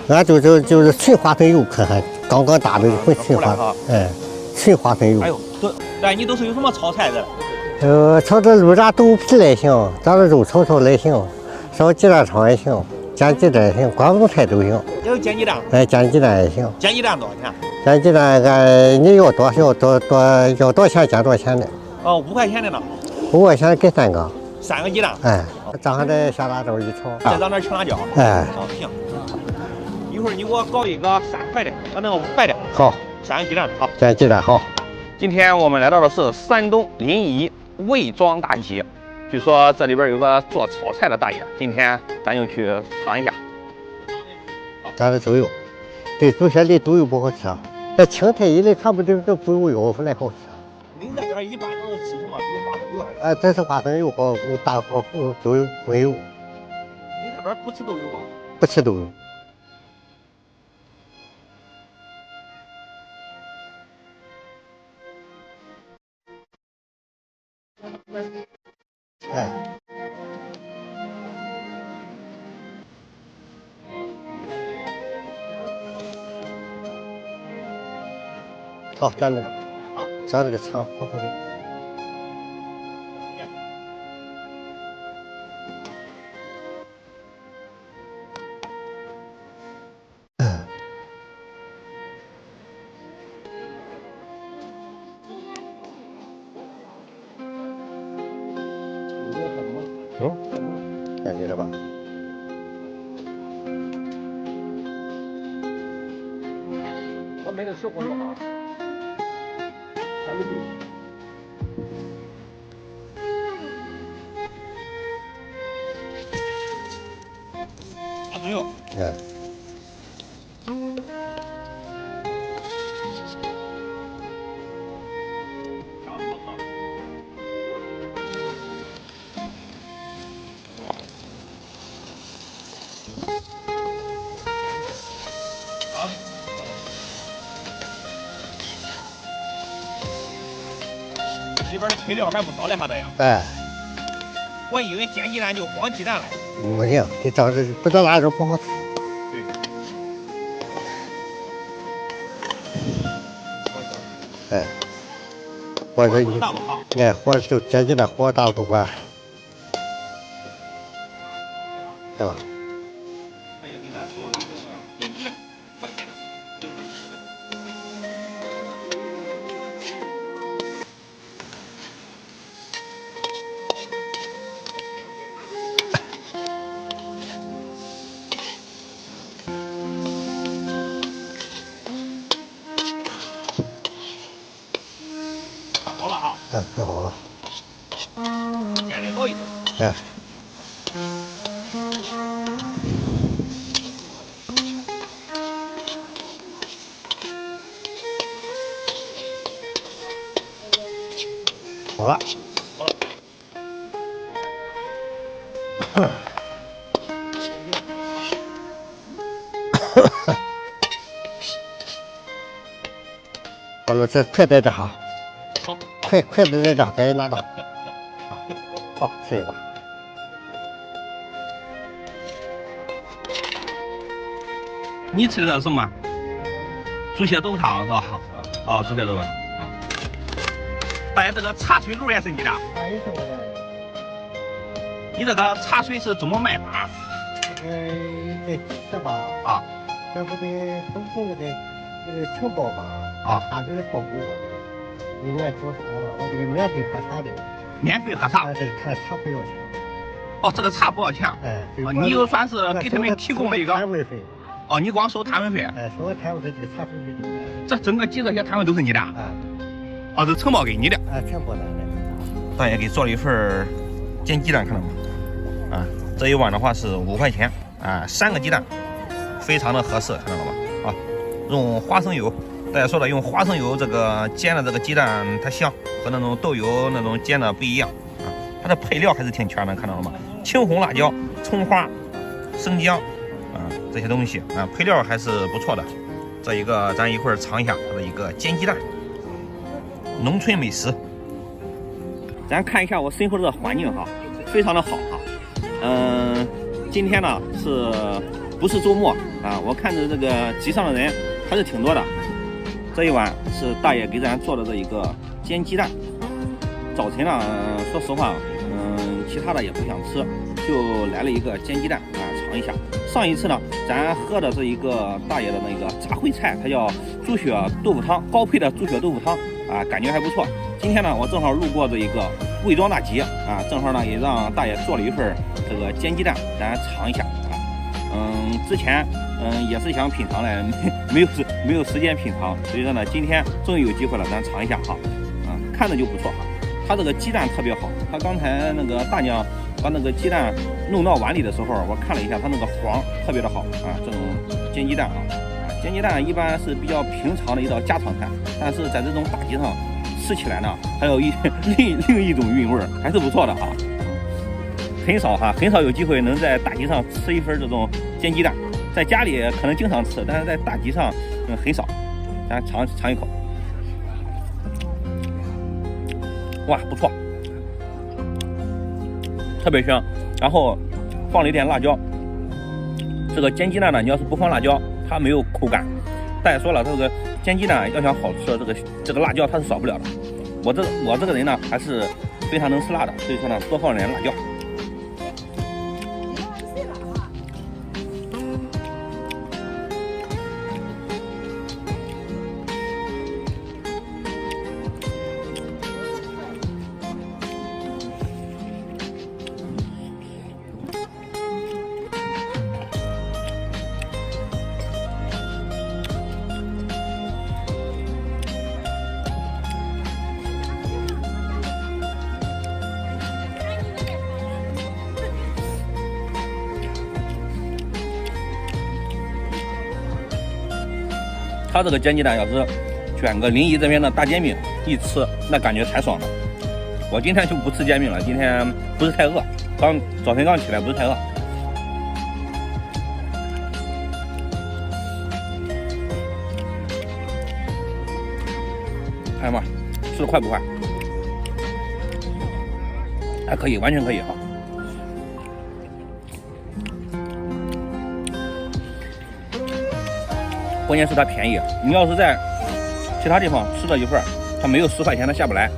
俺就是纯花生油，可还刚刚打的纯花生，哎，纯花生油。哎呦，对，你都是有什么炒菜的？炒这肉炸豆皮也行，炸这肉炒也行，烧鸡蛋炒也行，煎鸡蛋也行，广东菜都行。也有煎鸡蛋？哎，煎鸡蛋也行。煎鸡蛋多少钱？煎鸡蛋你要多少要多少钱煎多少钱的。哦，5块钱的呢。5块钱给3个。3个鸡蛋。哎，炸上这小辣椒一炒。再上点青辣椒。哎。哦，行。一会儿你给我搞一个3块的，那个5块的。好。3个鸡蛋，好。煎鸡蛋好。今天我们来到的是山东临沂魏庄大街，据说这里边有个做炒菜的大爷，今天咱就去尝一下。咱的猪油，对，猪血的猪油不好吃啊。这青菜一类看不这猪油回来好吃。您这边一般都是吃什么？有花生油？哎，这是花生油和大和猪油荤油。您这边不吃豆油吗？不吃豆油。哎。好，咱这个尝好好的。感觉了吧？我没得吃过肉啊。花生油。哎。里边的配料还不少嘞，还这样。哎。我以为煎鸡蛋就光鸡蛋了。不行，得照着不照那种不好吃。对。哎。火这你，哎，火就煎鸡蛋火大不管，对吧？好了啊。嗯，可好了。煎的好一点。哎。好了。好了。好了，这快在这哈。好。快在这，赶紧拿到。好，吃一个。你吃的什么？猪血豆汤是吧？哦，猪血豆汤。大爷，这个茶水炉也是你的？你这个茶水是怎么卖法？这吃吧啊，这不得都是承包吧？啊，他这个包裹，另外做啥了？我这个免费喝茶的。免费喝茶？这看茶不要钱。哦，这个茶不要钱。哎，你就算是给他们提供了一个摊位费。哦，你光收摊位费？哎，收了摊位费，这茶费就。这整个几这些摊位都是你的？啊。哦，是承包给你的。啊，承包咱的。大爷给做了一份煎鸡蛋，看到吗？啊，这一碗的话是5块钱啊，3个鸡蛋，非常的合适，看到了吗？啊，用花生油，大家说了，用花生油这个煎的这个鸡蛋它香，和那种豆油那种煎的不一样啊。它的配料还是挺全的，看到了吗？青红辣椒、葱花、生姜啊这些东西啊，配料还是不错的。这一个咱一会儿尝一下它的一个煎鸡蛋，农村美食。咱看一下我身后的环境哈，非常的好哈。今天呢不是周末，啊，我看着这个集上的人还是挺多的。这一碗是大爷给咱做的这一个煎鸡蛋。早晨呢，说实话，其他的也不想吃，就来了一个煎鸡蛋啊，尝一下。上一次呢，咱喝的这一个大爷的那个炸烩菜，它叫猪血豆腐汤，高配的猪血豆腐汤啊，感觉还不错。今天呢，我正好路过这一个贵庄大集啊，正好呢也让大爷做了一份这个煎鸡蛋，咱尝一下啊。之前也是想品尝的，没有时间品尝，所以说呢，今天终于有机会了，咱尝一下哈。看着就不错哈。它这个鸡蛋特别好，它刚才那个大娘把那个鸡蛋弄到碗里的时候，我看了一下，它那个黄特别的好啊。这种煎鸡蛋煎鸡蛋一般是比较平常的一道家常菜，但是在这种大集上吃起来呢，还有另一种韵味，还是不错的啊。很少有机会能在大集上吃一份这种煎鸡蛋，在家里可能经常吃，但是在大集上很少。咱尝一口。哇，不错，特别香，然后放了一点辣椒。这个煎鸡蛋呢，你要是不放辣椒，它没有口感。大爷说了，这个煎鸡蛋要想好吃，这个辣椒它是少不了的。我这个人呢，还是非常能吃辣的，所以说呢，多放点辣椒。它这个煎鸡蛋要是卷个临沂这边的大煎饼一吃，那感觉才爽呢。我今天就不吃煎饼了，今天不是太饿，早晨刚起来不是太饿。看嘛，吃的快不快？还可以，完全可以哈。关键是它便宜，你要是在其他地方吃这一份，它没有10块钱它下不来。